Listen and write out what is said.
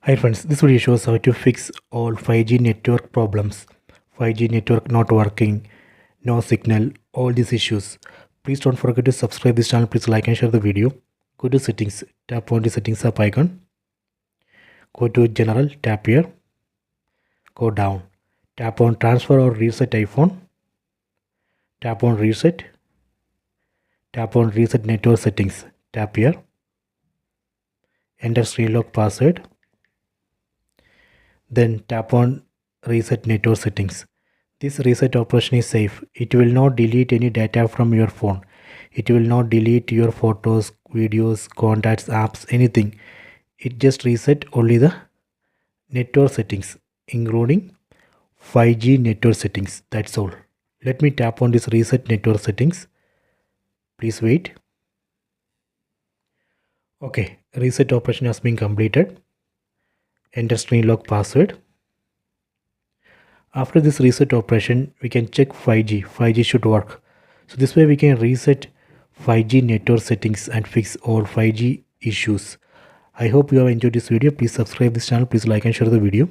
Hi friends, this video shows how to fix all 5G network problems. 5G network not working, no signal, all these issues. Please don't forget to subscribe this channel. Please like and share the video. Go to settings, tap on the settings app icon. Go to general, tap here. Go down. Tap on transfer or reset iPhone. Tap on reset. Tap on reset network settings. Tap here. Enter screen lock password. Then tap on reset network settings. This reset operation is safe. It will not delete any data from your phone. It will not delete your photos, videos, contacts, apps, anything. It just reset only the network settings, including 5G network settings. That's all. Let me tap on this reset network settings. Please wait. Okay, reset operation has been completed. Enter screen lock password. After this reset operation, we can check 5G. 5G should work. So this way we can reset 5G network settings and fix all 5G issues. I hope you have enjoyed this video. Please subscribe this channel. Please like and share the video.